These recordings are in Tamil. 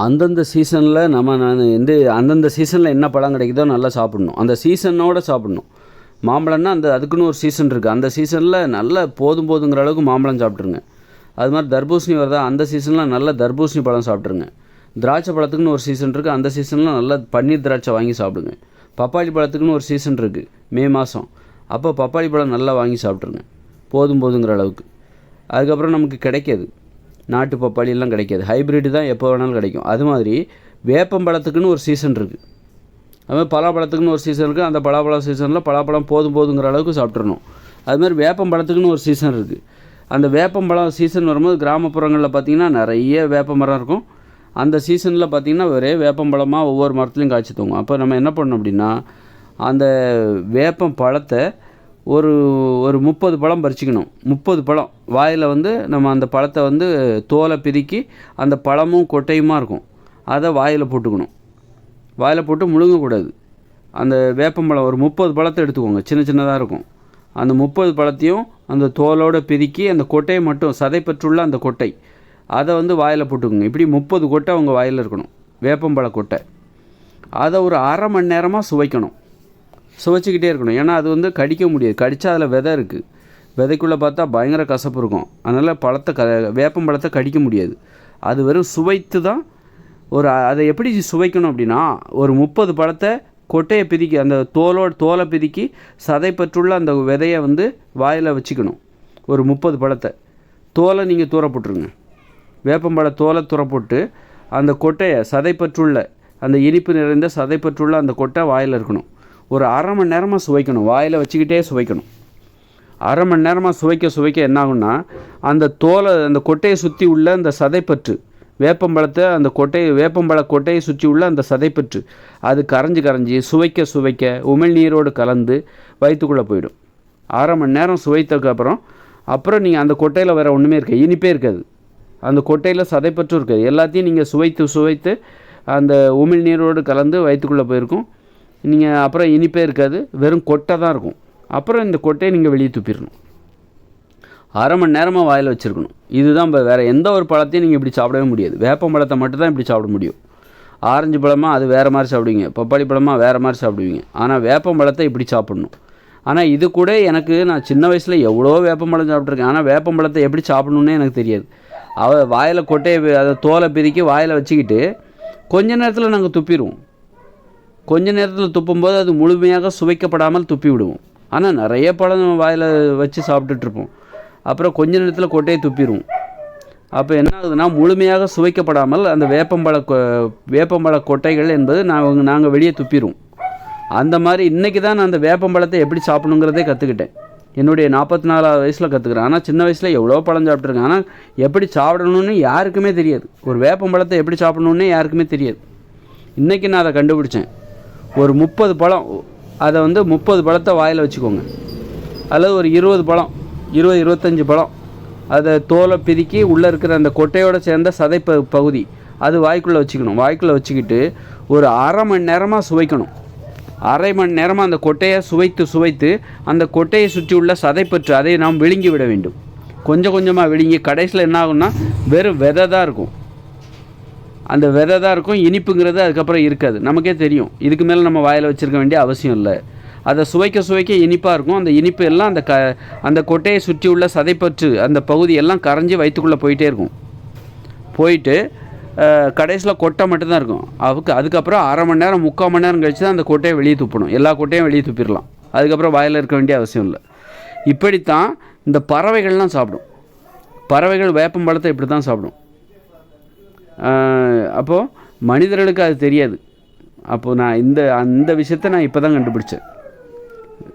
அந்தந்த சீசனில் நான் அந்தந்த சீசனில் என்ன பழம் கிடைக்குதோ நல்லா சாப்பிட்ணும். அந்த சீசனோடு சாப்பிட்ணும். மாம்பழம்னா அதுக்குன்னு ஒரு சீசன் இருக்குது. அந்த சீசனில் நல்ல போதுங்கிற அளவுக்கு மாம்பழம் சாப்பிட்ருங்க. அது மாதிரி தர்பூசணி வருதா, அந்த சீசனில் நல்ல தர்பூசணி பழம் சாப்பிட்ருங்க. திராட்சை பழத்துக்குன்னு ஒரு சீசன் இருக்குது. அந்த சீசனில் நல்லா பன்னீர் திராட்சை வாங்கி சாப்பிடுங்க. பப்பாளி பழத்துக்குன்னு ஒரு சீசன் இருக்குது, மே மாதம். அப்போ பப்பாளி பழம் நல்லா வாங்கி சாப்பிட்ருங்க போதுங்கிற அளவுக்கு. அதுக்கப்புறம் நமக்கு கிடைக்காது, நாட்டு பப்பாளியெல்லாம் கிடைக்காது, ஹைப்ரிட்டு தான் எப்போ வேணாலும் கிடைக்கும். அது மாதிரி வேப்பம்பழத்துக்குன்னு ஒரு சீசன் இருக்குது. அதுமாதிரி பலாப்பழத்துக்குன்னு ஒரு சீசன் இருக்குது. அந்த பலாப்பழம் சீசனில் பலாப்பழம் போதுங்கிற அளவுக்கு சாப்பிட்றணும். அதுமாதிரி வேப்பம்பழத்துக்குன்னு ஒரு சீசன் இருக்குது. அந்த வேப்பம்பழம் சீசன் வரும்போது கிராமப்புறங்களில் பார்த்திங்கன்னா நிறைய வேப்ப மரம் இருக்கும். அந்த சீசனில் பார்த்திங்கன்னா ஒரே வேப்பம்பழமாக ஒவ்வொரு மரத்துலையும் காய்ச்சி தூங்கும். அப்போ நம்ம என்ன பண்ணணும் அப்படின்னா, அந்த வேப்பம் பழத்தை ஒரு 30 பழம் பறிச்சிக்கணும். 30 பழம் வாயில் நம்ம அந்த பழத்தை தோலை பிதுக்கி அந்த பழமும் கொட்டையுமா இருக்கும், அதை வாயில் போட்டுக்கணும். வாயில் போட்டு முழுங்கக்கூடாது. அந்த வேப்பம்பழம் ஒரு 30 பழத்தை எடுத்துக்கோங்க, சின்னதாக இருக்கும். அந்த 30 பழத்தையும் அந்த தோலோடு பிதுக்கி அந்த கொட்டையை மட்டும், சதை பெற்றுள்ள அந்த கொட்டை, அதை வாயில் போட்டுக்கோங்க. இப்படி 30 கொட்டை அவங்க வாயில் இருக்கணும், வேப்பம்பழ கொட்டை. அதை ஒரு அரை மணி நேரமாக சுவைக்கணும். சுவைச்சிக்கிட்டே இருக்கணும். ஏன்னா அது கடிக்க முடியாது. கடித்தா அதில் விதை இருக்குது. விதைக்குள்ளே பார்த்தா பயங்கர கசப்பு இருக்கும். அதனால் வேப்பம்பழத்தை கடிக்க முடியாது. அது வெறும் சுவைத்து தான் அதை எப்படி சுவைக்கணும் அப்படின்னா, ஒரு 30 பழத்தை கொட்டையை பிதுக்கி அந்த தோலை பிதுக்கி சதை பற்றுள்ள அந்த விதையை வாயில் வச்சுக்கணும். ஒரு 30 பழத்தை தோலை நீங்கள் தூர போட்டுருங்க. வேப்பம்பழ தோலை தூர போட்டு அந்த கொட்டையை சதை பற்றுள்ள அந்த இனிப்பு நிறைந்த சதை பற்றுள்ள அந்த கொட்டை வாயில் இருக்கணும். ஒரு அரை மணி நேரமாக சுவைக்கணும். வாயில் வச்சுக்கிட்டே சுவைக்கணும். அரை மணி நேரமாக சுவைக்க என்ன ஆகும்னா, அந்த கொட்டையை சுற்றி உள்ள அந்த சதைப்பற்று, வேப்பம்பழத்தை அந்த வேப்பம்பழ கொட்டையை சுற்றி உள்ள அந்த சதைப்பற்று அது கரைஞ்சி சுவைக்க உமிழ்நீரோடு கலந்து வயிற்றுக்குள்ளே போயிடும். அரை மணி நேரம் சுவைத்ததுக்கப்புறம் நீங்கள் அந்த கொட்டையில் வேறு ஒன்றுமே இருக்காது, இனிப்பே இருக்காது. அந்த கொட்டையில் சதைப்பற்று இருக்காது. எல்லாத்தையும் நீங்கள் சுவைத்து அந்த உமிழ்நீரோடு கலந்து வயிற்றுக்குள்ளே போயிருக்கும். நீங்கள் அப்புறம் இனிப்பே இருக்காது, வெறும் கொட்டை தான் இருக்கும். அப்புறம் இந்த கொட்டையை நீங்கள் வெளியே துப்பிடணும். அரை மணி நேரமாக வாயில் வச்சுருக்கணும். இதுதான் வேறு எந்த ஒரு பழத்தையும் நீங்கள் இப்படி சாப்பிடவே முடியாது. வேப்பம்பழத்தை மட்டும் தான் இப்படி சாப்பிட முடியும். ஆரஞ்சு பழமாக அது வேறு மாதிரி சாப்பிடுவீங்க, பப்பாளி பழமாக வேறு மாதிரி சாப்பிடுவீங்க. ஆனால் வேப்பம்பழத்தை இப்படி சாப்பிடணும். ஆனால் இது கூட நான் சின்ன வயசில் எவ்வளோ வேப்பம்பழம் சாப்பிட்ருக்கேன். ஆனால் வேப்பம்பழத்தை எப்படி சாப்பிடணுன்னே எனக்கு தெரியாது. வாயில் கொட்டையை அதை தோலை பிதுக்கி வாயில் வச்சுக்கிட்டு கொஞ்ச நேரத்தில் நாங்கள் துப்பிடுவோம். கொஞ்ச நேரத்தில் துப்பும்போது அது முழுமையாக சுவைக்கப்படாமல் துப்பி விடுவோம். ஆனால் நிறைய பழம் நம்ம வாயில் வச்சு சாப்பிட்டுட்ருப்போம். அப்புறம் கொஞ்ச நேரத்தில் கொட்டையை துப்பிடுவோம். அப்போ என்ன ஆகுதுன்னா, முழுமையாக சுவைக்கப்படாமல் அந்த வேப்பம்பழ கொட்டைகள் என்பது நாங்கள் வெளியே துப்பிடுவோம். அந்த மாதிரி இன்றைக்கி தான் நான் அந்த வேப்பம்பழத்தை எப்படி சாப்பிடணுங்கிறதே கற்றுக்கிட்டேன். என்னுடைய 44 வயசில் கற்றுக்குறேன். ஆனால் சின்ன வயசில் எவ்வளோ பழம் சாப்பிட்ருக்கேன். ஆனால் எப்படி சாப்பிடணுன்னு யாருக்குமே தெரியாது. ஒரு வேப்பம்பழத்தை எப்படி சாப்பிடணுன்னே யாருக்குமே தெரியாது. இன்றைக்கி நான் அதை கண்டுபிடிச்சேன். ஒரு 30 பழம், அதை 30 பழத்தை வாயில் வச்சுக்கோங்க. அல்லது ஒரு 20 பழம், 20-25 பழம், அதை தோலை பிதுக்கி உள்ளே இருக்கிற அந்த கொட்டையோடு சேர்ந்த சதை பகுதி அது வாய்க்குள்ளே வச்சுக்கணும். வாய்க்குள்ளே வச்சுக்கிட்டு ஒரு அரை மணி நேரமாக சுவைக்கணும். அரை மணி நேரமாக அந்த கொட்டையை சுவைத்து அந்த கொட்டையை சுற்றி உள்ள சதைப்பற்று அதை நாம் விழுங்கி விட வேண்டும். கொஞ்சமாக விழுங்கி கடைசியில் என்ன ஆகும்னா, வெறும் விதை தான் இருக்கும். அந்த விதை தான் இருக்கும், இனிப்புங்கிறது அதுக்கப்புறம் இருக்காது. நமக்கே தெரியும். இதுக்கு மேலே நம்ம வாயில் வச்சுருக்க வேண்டிய அவசியம் இல்லை. அதை சுவைக்க இனிப்பாக இருக்கும். அந்த இனிப்பு எல்லாம் அந்த கொட்டையை சுற்றி உள்ள சதைப்பற்று அந்த பகுதியெல்லாம் கரைஞ்சி வயிற்றுக்குள்ளே போயிட்டே இருக்கும். போயிட்டு கடைசியில் கொட்டை மட்டும்தான் இருக்கும். அதுக்கப்புறம் அரை மணி நேரம் 3/4 மணி நேரம் கழிச்சு தான் அந்த கொட்டையை வெளியே துப்பணும். எல்லா கொட்டையும் வெளியே துப்பிடலாம். அதுக்கப்புறம் வாயில் இருக்க வேண்டிய அவசியம் இல்லை. இப்படித்தான் இந்த பறவைகள்லாம் சாப்பிடும். பறவைகள் வேப்பம்பழத்தை இப்படி தான் சாப்பிடும். அப்போது மனிதர்களுக்கு அது தெரியாது. அப்போது நான் அந்த விஷயத்தை நான் இப்போ தான் கண்டுபிடிச்சேன்,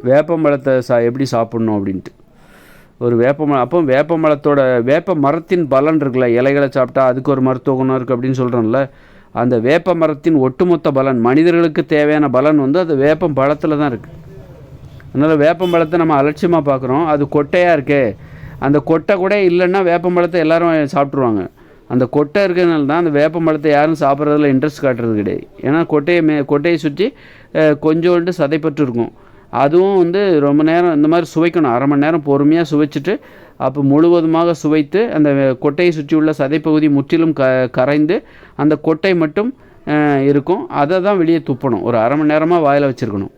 வேப்பம்பழத்தை எப்படி சாப்பிட்ணும் அப்படின்ட்டு. ஒரு வேப்பம்பழத்தோட வேப்ப மரத்தின் பலன் இருக்குல்ல, இலைகளை சாப்பிட்டா அதுக்கு ஒரு மருத்துவ குணம் இருக்குது அப்படின்னு சொல்கிறோம்ல, அந்த வேப்ப மரத்தின் ஒட்டுமொத்த பலன், மனிதர்களுக்கு தேவையான பலன் அது வேப்பம் பழத்தில் தான் இருக்குது. அதனால் வேப்பம்பழத்தை நம்ம அலட்சியமாக பார்க்குறோம். அது கொட்டையாக இருக்கே, அந்த கொட்டை கூட இல்லைன்னா வேப்பம்பழத்தை எல்லோரும் சாப்பிட்ருவாங்க. அந்த கொட்டை இருக்கிறதுனால தான் அந்த வேப்பம்பழத்தை யாரும் சாப்பிட்றதுல இன்ட்ரெஸ்ட் காட்டுறது கிடையாது. ஏன்னா கொட்டையை சுற்றி கொஞ்சோண்டு சதைப்பட்டு இருக்கும். அதுவும் ரொம்ப நேரம் இந்த மாதிரி சுவைக்கணும். அரை மணி நேரம் பொறுமையாக சுவைச்சிட்டு அப்போ முழுவதுமாக சுவைத்து அந்த கொட்டையை சுற்றியுள்ள சதைப்பகுதி முற்றிலும் கரைந்து அந்த கொட்டை மட்டும் இருக்கும். அதை தான் வெளியே துப்பணும். ஒரு அரை மணி நேரமாக வாயில் வச்சுருக்கணும்.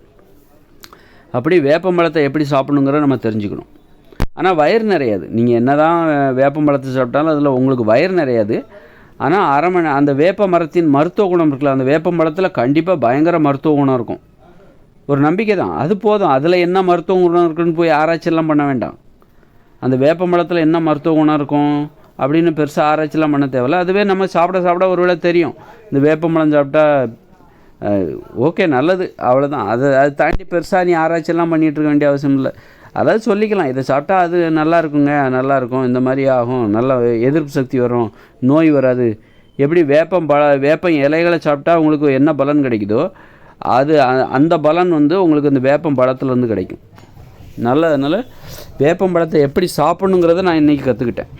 அப்படி வேப்பம்பழத்தை எப்படி சாப்பிடணுங்கிற நம்ம தெரிஞ்சுக்கணும். ஆனால் வயிறு நிறையாது. நீங்கள் என்ன தான் வேப்பம்பழத்தை சாப்பிட்டாலும் அதில் உங்களுக்கு வயிறு நிறையாது. ஆனால் அந்த வேப்ப மரத்தின் மருத்துவ குணம் இருக்குல்ல, அந்த வேப்பம்பழத்தில் கண்டிப்பாக பயங்கர மருத்துவ குணம் இருக்கும். ஒரு நம்பிக்கை தான், அது போதும். அதில் என்ன மருத்துவ குணம் இருக்குன்னு போய் ஆராய்ச்சியெல்லாம் பண்ண வேண்டாம். அந்த வேப்பம்பழத்தில் என்ன மருத்துவ குணம் இருக்கும் அப்படின்னு பெருசாக ஆராய்ச்சிலாம் பண்ண தேவையில்ல. அதுவே நம்ம சாப்பிட ஒருவேளை தெரியும். இந்த வேப்பம்பழம் சாப்பிட்டா ஓகே நல்லது, அவ்வளோதான். அதை தாண்டி பெருசாக நீ ஆராய்ச்சியெல்லாம் பண்ணிகிட்டு இருக்க வேண்டிய அவசியம் இல்லை. அதாவது சொல்லிக்கலாம், இதை சாப்பிட்டா அது நல்லா இருக்குங்க, நல்லாயிருக்கும், இந்த மாதிரி ஆகும், நல்ல எதிர்ப்பு சக்தி வரும், நோய் வராது. எப்படி வேப்பம் இலைகளை சாப்பிட்டா உங்களுக்கு என்ன பலன் கிடைக்குதோ அந்த பலன் உங்களுக்கு இந்த வேப்பம் பழத்துலேருந்து கிடைக்கும். அதனால் வேப்பம்பழத்தை எப்படி சாப்பிட்ணுங்கிறத நான் இன்றைக்கி கற்றுக்கிட்டேன்.